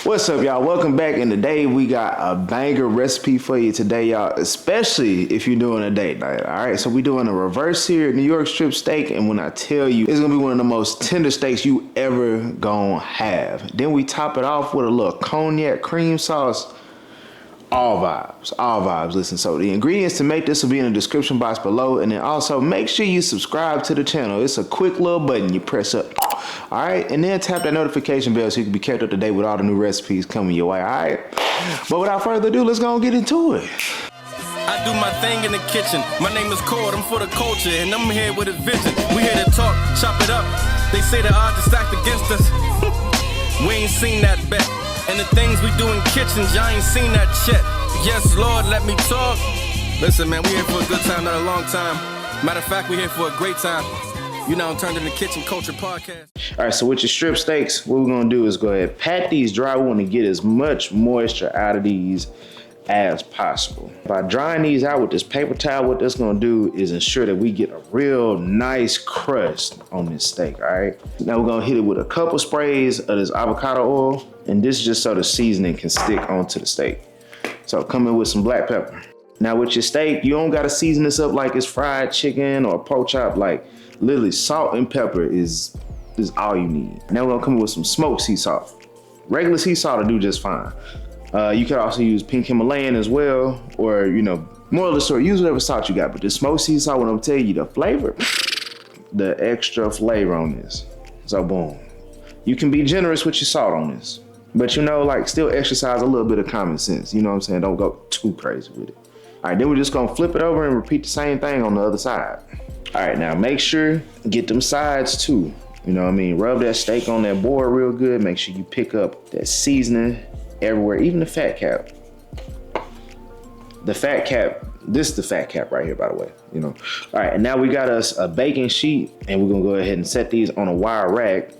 What's up, y'all? Welcome back. And today we got a banger recipe for you today, y'all, especially if you're doing a date night. All right, so we're doing a reverse seared New York strip steak, and when I tell you, it's gonna be one of the most tender steaks you ever gonna have. Then we top it off with a little cognac cream sauce. All vibes. Listen, so the ingredients to make this will be in the description box below, and then also make sure you subscribe to the channel. It's a quick little button you press up. All right, and then tap that notification bell so you can be kept up to date with all the new recipes coming your way. All right, but without further ado, let's go and get into it. I do my thing in the kitchen. My name is Cord, I'm for the culture, and I'm here with a vision. We here to talk, chop it up. They say the odds are stacked against us. We ain't seen that bet. And the things we do in kitchens, y'all ain't seen that shit. Yes, Lord, let me talk. Listen, man, we here for a good time, not a long time. Matter of fact, we here for a great time. You know, Turned in the Kitchen Culture Podcast. All right, so with your strip steaks, what we're gonna do is go ahead, pat these dry. We wanna get as much moisture out of these as possible. By drying these out with this paper towel, what that's gonna do is ensure that we get a real nice crust on this steak, all right? Now we're gonna hit it with a couple sprays of this avocado oil, and this is just so the seasoning can stick onto the steak. So come in with some black pepper. Now with your steak, you don't gotta season this up like it's fried chicken or pork chop. Like literally salt and pepper is all you need. Now we're gonna come in with some smoked sea salt. Regular sea salt will do just fine. You could also use pink Himalayan as well, or more of the story, use whatever salt you got. But the smoked sea salt, when I'm telling you the flavor, the extra flavor on this. So boom. You can be generous with your salt on this, but like still exercise a little bit of common sense. You know what I'm saying? Don't go too crazy with it. All right, then we're just gonna flip it over and repeat the same thing on the other side. All right, now make sure, get them sides too. You know what I mean? Rub that steak on that board real good. Make sure you pick up that seasoning everywhere, even the fat cap. The fat cap, this is the fat cap right here, by the way, All right, and now we got us a baking sheet, and we're gonna go ahead and set these on a wire rack.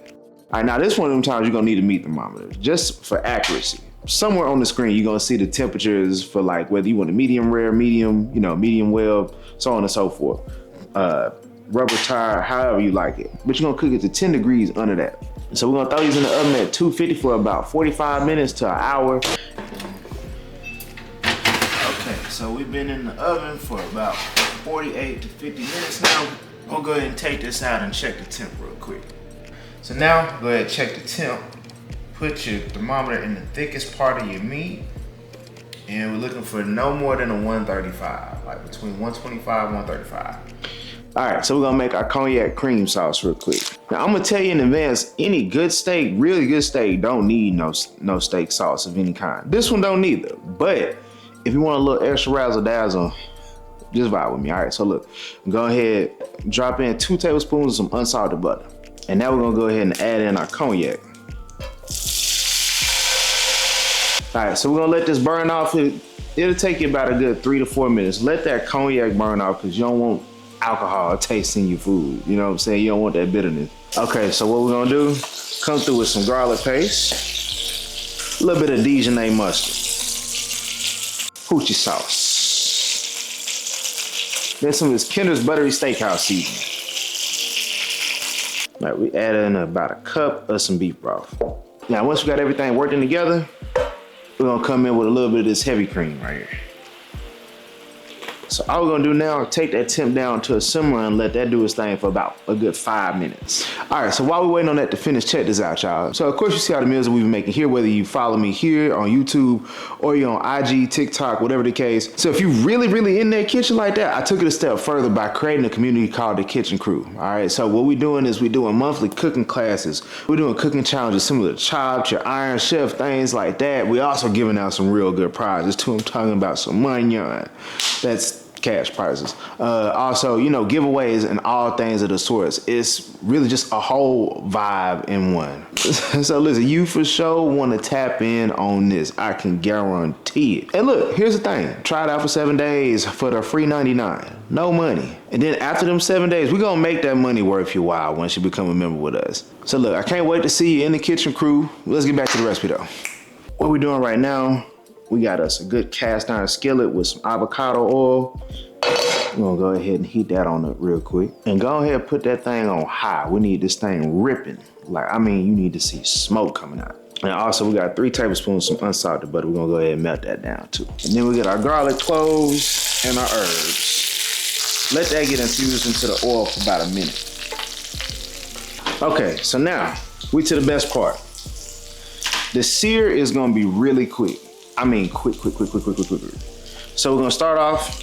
All right, now this one of them times you're gonna need a meat thermometer, just for accuracy. Somewhere on the screen, you're gonna see the temperatures for like whether you want a medium rare, medium, medium well, so on and so forth. Rubber tire, however you like it. But you're gonna cook it to 10 degrees under that. So we're gonna throw these in the oven at 250 for about 45 minutes to an hour. Okay, so we've been in the oven for about 48 to 50 minutes now. I'll go ahead and take this out and check the temp real quick. So now, go ahead and check the temp. Put your thermometer in the thickest part of your meat. And we're looking for no more than a 135, like between 125 and 135. All right, so we're gonna make our cognac cream sauce real quick. Now I'm gonna tell you in advance, any good steak, really good steak, don't need no steak sauce of any kind. This one don't either, but if you want a little extra razzle dazzle, just vibe with me. All right, so look, go ahead, drop in 2 tablespoons of some unsalted butter. And now we're gonna go ahead and add in our cognac. All right, so we're gonna let this burn off. It'll take you about a good 3 to 4 minutes. Let that cognac burn off because you don't want alcohol tasting your food. You know what I'm saying? You don't want that bitterness. Okay, so what we're gonna do, come through with some garlic paste, a little bit of Dijon Mustard, hoochie sauce, then some of this Kinder's Buttery Steakhouse seasoning. All right, we add in about a cup of some beef broth. Now, once we got everything working together, we're gonna come in with a little bit of this heavy cream right here. So all we're gonna do now, take that temp down to a simmer and let that do its thing for about a good 5 minutes. All right, so while we're waiting on that to finish, check this out, y'all. So of course you see all the meals that we've been making here, whether you follow me here on YouTube or you're on IG, TikTok, whatever the case. So if you're really in that kitchen like that, I took it a step further by creating a community called the Kitchen Crew. All right, so what we're doing is we're doing monthly cooking classes. We're doing cooking challenges similar to Chopped, your Iron Chef, things like that. We're also giving out some real good prizes too. I'm talking about some money. That's cash prizes. Also, giveaways and all things of the sorts. It's really just a whole vibe in one. So listen, you for sure want to tap in on this. I can guarantee it. And look, here's the thing. Try it out for 7 days for the free 99. No money. And then after them 7 days, we're going to make that money worth your while once you become a member with us. So look, I can't wait to see you in the Kitchen Crew. Let's get back to the recipe though. What we're doing right now, we got us a good cast iron skillet with some avocado oil. We're gonna go ahead and heat that on up real quick. And go ahead and put that thing on high. We need this thing ripping. You need to see smoke coming out. And also we got 3 tablespoons of unsalted butter. We're gonna go ahead and melt that down too. And then we get our garlic cloves and our herbs. Let that get infused into the oil for about a minute. Okay, so now we to the best part. The sear is gonna be really quick. I mean quick. So we're gonna start off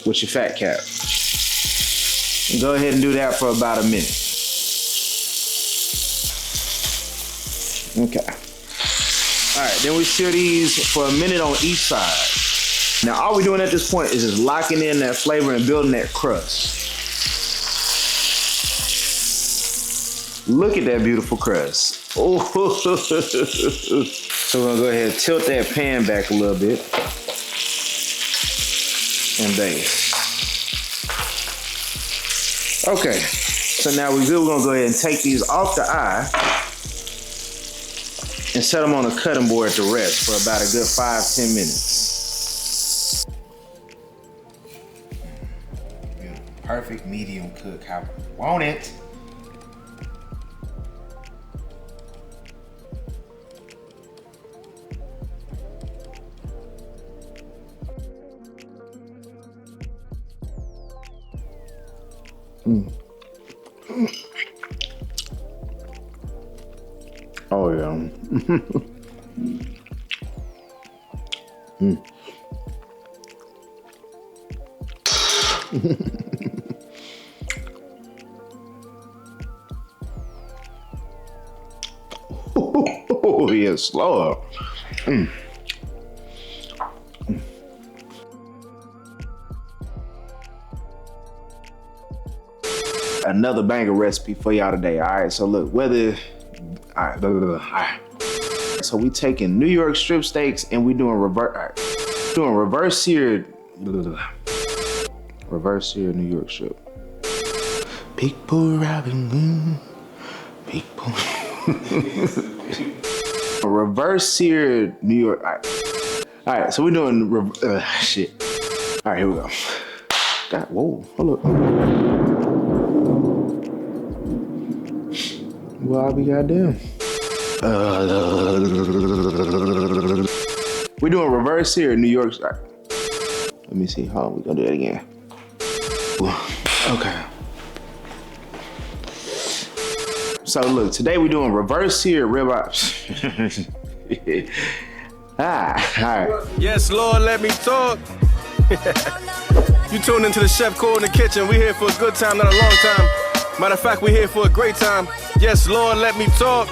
with your fat cap. And go ahead and do that for about a minute. Okay. All right, then we sear these for a minute on each side. Now all we're doing at this point is just locking in that flavor and building that crust. Look at that beautiful crust. Oh. So we're gonna go ahead and tilt that pan back a little bit. And bake. Okay, so now we're good. We're gonna go ahead and take these off the eye and set them on a cutting board to rest for about a good 5-10 minutes. Perfect medium cook, how I want it. Oh yeah. Oh yeah, slower. Another banger recipe for y'all today. All right, so look, all right. So we taking New York strip steaks and we doing reverse seared New York strip. Big Bull Robin, Big Bull. Reverse seared New York. All right, so we're doing shit. All right, here we go. God, whoa, hold up. Well, I'll be goddamn. We're doing reverse here in New York. Right. Let me see. Hold on, we're gonna do that again. Okay. So look, today we're doing reverse here ribeye. All right. Yes, Lord, let me talk. You tuned into the Chef Cord in the Kitchen. We here for a good time, not a long time. Matter of fact, we here for a great time. Yes, Lord, let me talk.